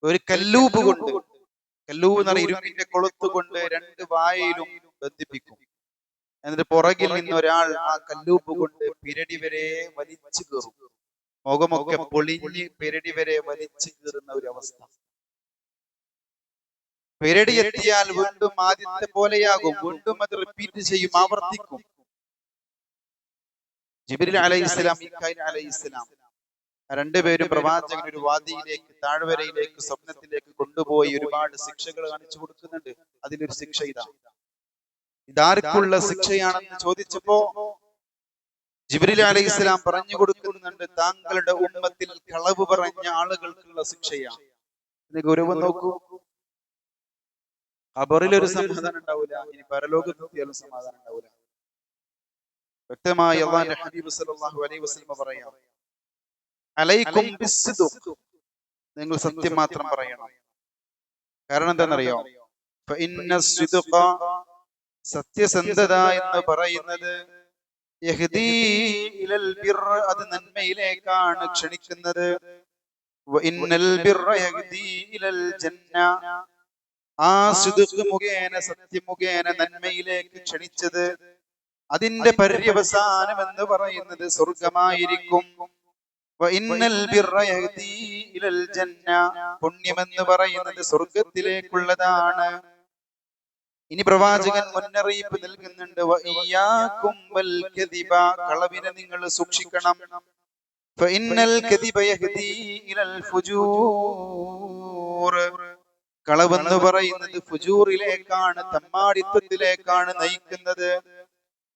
A: ഒരു കല്ലൂപ്പ് കൊണ്ട്, കല്ലൂപ്പ് എന്ന് പറഞ്ഞ ഇരുമ്പിന്റെ കൊളുത്ത് കൊണ്ട് 2 വായയിലും ബന്ധിപ്പിക്കും. എന്നിട്ട് പുറകിൽ നിന്ന് ഒരാൾ ആ കല്ലൂപ്പ് കൊണ്ട് പിരടി വരെ വലിച്ചു കീറും. മുഖമൊക്കെ പൊളിഞ്ഞ് പിരടി വരെ വലിച്ചു കീറുന്ന ഒരു അവസ്ഥ. പിരടി എത്തിയാൽ വീണ്ടും ആദ്യത്തെ പോലെയാകും, വീണ്ടും അത് റിപ്പീറ്റ് ചെയ്യും, ആവർത്തിക്കും. ജിബ്രീൽ അലൈഹിസ്സലാം, മീകായിൽ അലൈഹിസ്സലാം, 2 പേരും പ്രവാചകൻ ഒരു വാദിയിലേക്ക്, താഴ്വരയിലേക്ക്, സ്വപ്നത്തിലേക്ക് കൊണ്ടുപോയി ഒരുപാട് ശിക്ഷകൾ കാണിച്ചു കൊടുക്കുന്നുണ്ട്. അതിലൊരു ശിക്ഷ ഇതാർക്കുള്ള ശിക്ഷയാണെന്ന് ചോദിച്ചപ്പോ ജിബ്രീൽ അലൈഹിസ്സലാം പറഞ്ഞു കൊടുക്കുന്നുണ്ട്, താങ്കളുടെ ഉമ്മത്തിൽ കളവ് പറഞ്ഞ ആളുകൾക്കുള്ള ശിക്ഷയാണ്. ഇത് ഗൗരവം നോക്കൂ. ഖബറിൽ ഒരു സമാധാനം ഉണ്ടാവില്ല, ഇനി പരലോകത്തെത്തിയാലും സമാധാനം ഉണ്ടാവില്ല. വ്യക്തമായി അല്ലാഹുവിന്റെ ഹബീബ് സല്ലല്ലാഹു അലൈഹി വസല്ലം പറയാം, അലൈക്കും ബിസ്സിദ്ഖ്, നിങ്ങൾ സത്യം മാത്രം പറയണം. കാരണം എന്താണെന്നറിയോ? ഫഇന്ന സിദ്ഖ, സത്യസന്ധത എന്ന് പറയുന്നത് യഹ്ദീ ഇലൽ ബിർ, അത് നന്മയിലേക്കാണ് ക്ഷണിക്കുന്നത്. വഇന്നൽ ബിർറ യഹ്ദീ ഇലൽ ജന്ന, ആ സിദ്ഖ് മുഖേന, സത്യം മുഖേന നന്മയിലേക്ക് ക്ഷണിച്ചത്, അതിന്റെ പര്യവസാനം എന്ന് പറയുന്നത് സ്വർഗമായിരിക്കും. വഇന്നൽ ബിർറ യഹ്ദീ ഇലൽ ജന്ന, പുണ്യം എന്ന് പറയുന്നത് സ്വർഗത്തിലേക്കുള്ളതാണ്. ഇനി പ്രവാചകൻ മുന്നറിയിപ്പ് നൽകുന്നുണ്ട്, വഇയ്യാകും വൽ കദിബ, കളവിനെ നിങ്ങൾ സൂക്ഷിക്കണം. ഫഇന്നൽ കദിബ യഹ്ദീ ഇലൽ ഫുജൂർ, കളവെന്ന് പറയുന്നത് ഫുജൂറിലേക്കാണ്, തമ്മാടിത്വത്തിലേക്കാണ് നയിക്കുന്നത്.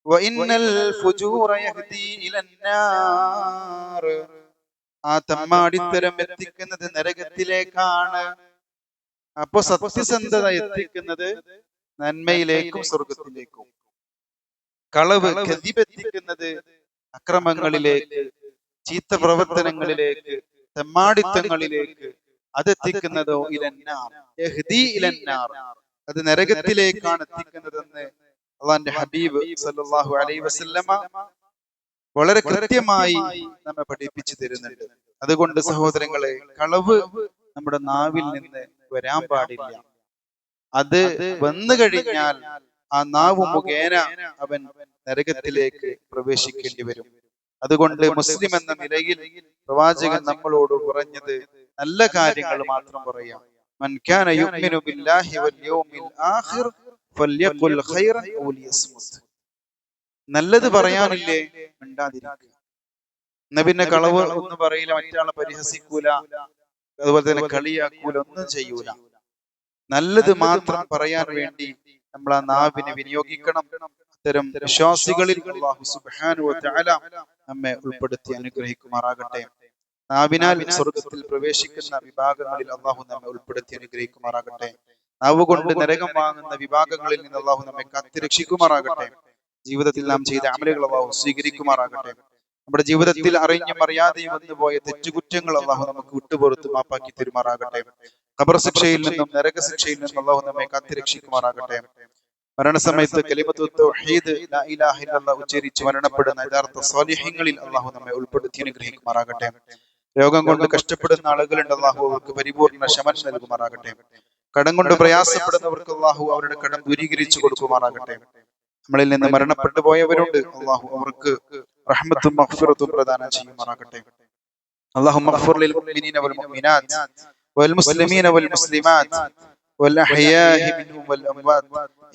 A: വഇന്നൽ ഫുജൂറ യഹ്ദീ ഇലന്നാർ, ആ തമ്മാടിത്തരം എത്തിക്കുന്നത് നരകത്തിലേക്കാണ്. അപ്പൊ സത്യസന്ധത എത്തിക്കുന്നത് നന്മയിലേക്കും സ്വർഗത്തിലേക്കും, കളവ് എത്തിക്കുന്നത് അക്രമങ്ങളിലേക്ക്, ചീത്ത പ്രവർത്തനങ്ങളിലേക്ക്, തെമ്മാടിത്തങ്ങളിലേക്ക്, അതെത്തിക്കുന്നതോ ഇലന്നാർ, അത് നരകത്തിലേക്കാണ് എത്തിക്കുന്നതെന്ന് അള്ളാന്റെ ഹബീബ് സല്ലല്ലാഹു അലൈഹി വസല്ലമ വളരെ കൃത്യമായി നമ്മെ പഠിപ്പിച്ചു തരുന്നുണ്ട്. അതുകൊണ്ട് സഹോദരങ്ങളെ, കളവ് നമ്മുടെ നാവിൽ നിന്ന് വരാൻ പാടില്ല. അത് വന്നു കഴിഞ്ഞാൽ ആ നാവ് മുഖേന അവൻ നരകത്തിലേക്ക് പ്രവേശിക്കേണ്ടി വരും. അതുകൊണ്ട് മുസ്ലിം എന്ന നിലയിൽ പ്രവാചകൻ നമ്മളോട് പറഞ്ഞത് നല്ല കാര്യങ്ങൾ മാത്രം പറയാം. മൻ കാന യുഅ്മിനു ബില്ലാഹി വൽ യൗമിൽ ആഖിർ ഫല്യഖുൽ ഖൈറൻ ഔ ലിയസ്മുത്. നല്ലത് പറയാനില്ലേ, മിണ്ടാതിരിക്കുക. എന്നാ പിന്നെ കളവ് ഒന്നും പറയില്ല, മറ്റാളെ പരിഹസിക്കൂല, അതുപോലെ തന്നെ കളിയാക്കൂല, ഒന്നും ചെയ്യൂല. നല്ലത് മാത്രം പറയാൻ വേണ്ടി നമ്മൾ ആ നാവിനെ വിനിയോഗിക്കണം. അത്തരം വിശ്വാസികളിൽ അല്ലാഹു സുബ്ഹാനഹു വ തആല നമ്മെ ഉൾപ്പെടുത്തി അനുഗ്രഹിക്കുമാറാകട്ടെ. നാവിനാൽ സ്വർഗത്തിൽ പ്രവേശിക്കുന്ന വിഭാഗങ്ങളിൽ അല്ലാഹു നമ്മെ ഉൾപ്പെടുത്തി അനുഗ്രഹിക്കുമാറാകട്ടെ. നാവ് കൊണ്ട് നരകം വാങ്ങുന്ന വിഭാഗങ്ങളിൽ നിന്ന് അല്ലാഹു നമ്മെ കാത്തുരക്ഷിക്കുമാറാകട്ടെ. ജീവിതത്തിൽ നാം ചെയ്ത അമലുകൾ അല്ലാഹു സ്വീകരിക്കുമാറാകട്ടെ. നമ്മുടെ ജീവിതത്തിൽ അറിഞ്ഞും അറിയാതെയും വന്നുപോയ തെറ്റുകുറ്റങ്ങൾ അല്ലാഹു നമുക്ക് വിട്ടുപുറത്ത് മാപ്പാക്കി തരുമാറാകട്ടെ. ഖബർ ശിക്ഷയിൽ നിന്നും നരകശിക്ഷയിൽ നിന്നും അല്ലാഹു നമ്മെ കാത്തുരക്ഷിക്കുമാറാകട്ടെ. മരണസമയത്ത് കലിമത്തു തൗഹീദ് ലാ ഇലാഹ ഇല്ലല്ലാഹ് ഉച്ചരിച്ച് മരണപ്പെടുന്ന യഥാർത്ഥ സ്വാലിഹീങ്ങളിൽ അല്ലാഹു നമ്മെ ഉൾപ്പെടുത്തി അനുഗ്രഹിക്കുമാറാകട്ടെ. രോഗം കൊണ്ട് കഷ്ടപ്പെടുന്ന ആളുകളുണ്ട്, അല്ലാഹു അവർക്ക് പരിപൂർണ്ണ ശമനം നൽകുമാറാകട്ടെ. കടം കൊണ്ട് പ്രയാസപ്പെടുന്നവർക്ക് അല്ലാഹു അവരുടെ കടം ദൂരീകരിച്ചു കൊടുക്കുമാറാകട്ടെ. നമ്മളിൽ നിന്ന് മരണപ്പെട്ടു പോയവരുണ്ട്, അല്ലാഹു അവർക്ക് റഹ്മത്തും മഗ്ഫിറത്തും പ്രദാനം ചെയ്യുമാറാകട്ടെ. അല്ലാഹുമ്മ ഗ്ഫിർ ലിൽ മുഅ്മിനീന വൽ മുഅ്മിനാത്ത് വൽ മുസ്ലിമീന വൽ മുസ്ലിമാത്ത് വൽ അഹ്യാഇ മിൻഹും വൽ അംവാത്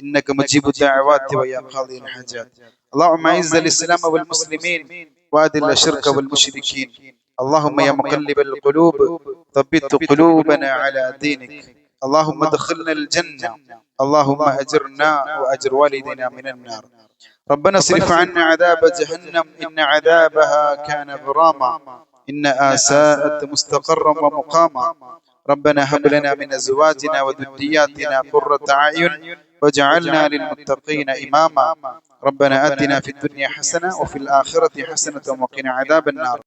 A: ഇന്നക മുജീബു ദഅവാതി വയാ ഖാദിൽ ഹജാത്. അല്ലാഹുമ്മ അഇസ്സൽ ഇസ്ലാമ വൽ മുസ്ലിമീൻ വഅദിൽ അശ്ശിർക വൽ മുശ്രിക്കീൻ. اللهم يا مقلب القلوب ثبت قلوبنا على دينك. اللهم ادخلنا الجنة. اللهم أجرنا وأجر والدنا من النار. ربنا اصرف عنا عذاب جهنم إن عذابها كان غراما إنها ساءت مستقرا ومقاما. ربنا هب لنا من أزواجنا وذرياتنا قرة أعين واجعلنا للمتقين إماما. ربنا آتنا في الدنيا حسنة وفي الآخرة حسنة وقنا عذاب النار.